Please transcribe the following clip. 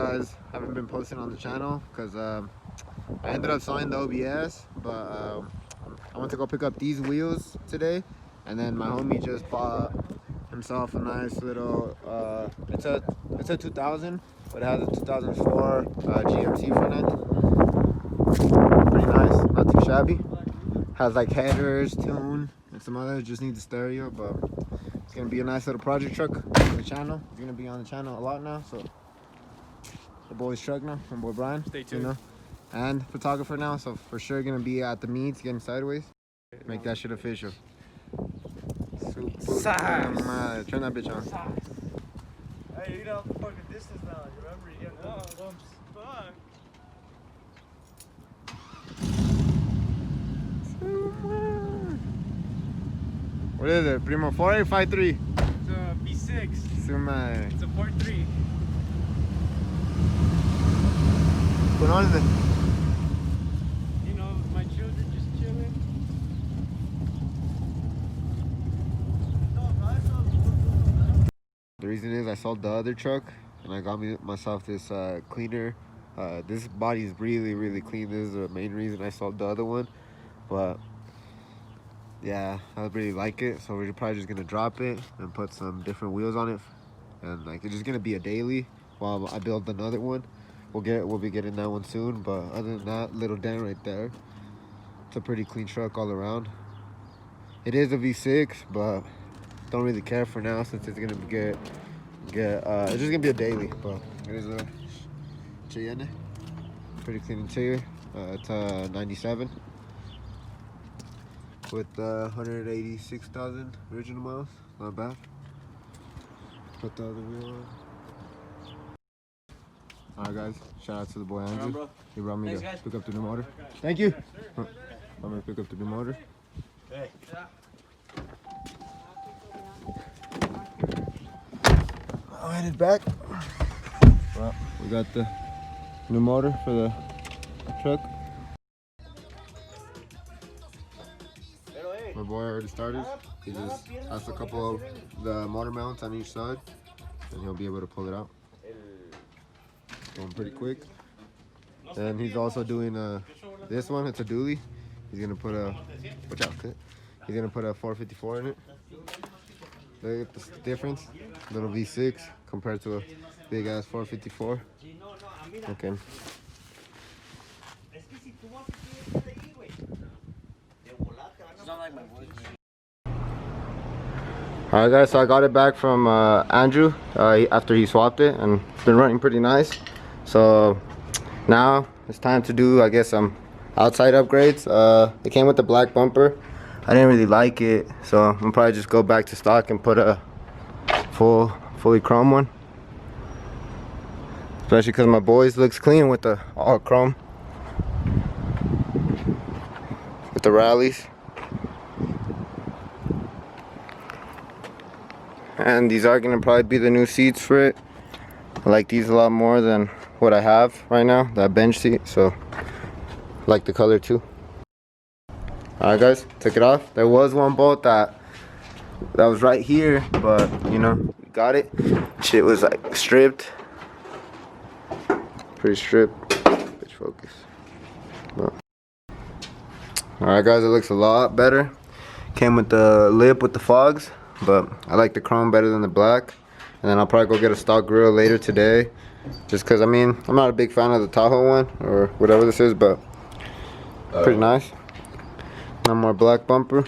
guys. Haven't been posting on the channel because I ended up selling the OBS, but I went to go pick up these wheels today, and then my homie just bought himself a nice little it's a 2000, but it has a 2004 GMC front end. Pretty nice, not too shabby. Has like headers, tune, and some others. Just need the stereo, but it's gonna be a nice little project truck on the channel. It's gonna be on the channel a lot now, so the boy's truck now, my boy Brian. Stay tuned. You know, and photographer now, so for sure gonna be at the meets getting sideways. Make that shit official. Size. Turn that bitch on. Hey, you don't have to fucking distance now. You remember you get bumps. Fuck. What is it, Primo? 4853? It's a V6. Suma. It's a 4.3. What on is it? You know, my children just chilling. The reason is I sold the other truck and I got myself this cleaner. This body is really clean. This is the main reason I sold the other one. But yeah, I really like it, so we're probably just gonna drop it and put some different wheels on it, and like it's just gonna be a daily while I build another one. We'll be getting that one soon, but other than that, little dent right there. It's a pretty clean truck all around. It is a V6, but don't really care for now since it's gonna get it's just gonna be a daily. But it is a Cheyenne, pretty clean interior. It's a 97 with 186,000 original miles. Not bad. Put the other wheel on. Alright guys, shout out to the boy Andrew. He brought me to pick up the new motor. Thank you. I'm gonna pick up the new motor. Hey. I'm headed back. Well, we got the new motor for the truck. My boy already started. He just has a couple of the motor mounts on each side, and he'll be able to pull it out. Going pretty quick. And he's also doing this one. It's a dually. He's gonna put a He's gonna put a 454 in it. Look at the difference. Little V6 compared to a big ass 454. Okay. Alright guys, so I got it back from Andrew after he swapped it, and it's been running pretty nice. So now it's time to do, I guess, some outside upgrades. It came with the black bumper. I didn't really like it, so I'm gonna probably just go back to stock and put a fully chrome one. Especially because my boys looks clean with the all chrome. With the rallies. And these are gonna probably be the new seats for it. I like these a lot more than what I have right now, that bench seat, so I like the color too. Alright guys, took it off. There was one bolt that was right here, but you know, got it. Shit was like stripped. Pretty stripped. Bitch, focus. Alright guys, it looks a lot better. Came with the lip with the fogs, but I like the chrome better than the black. And then I'll probably go get a stock grill later today. Just cause I mean, I'm not a big fan of the Tahoe one or whatever this is, but pretty nice. No more black bumper.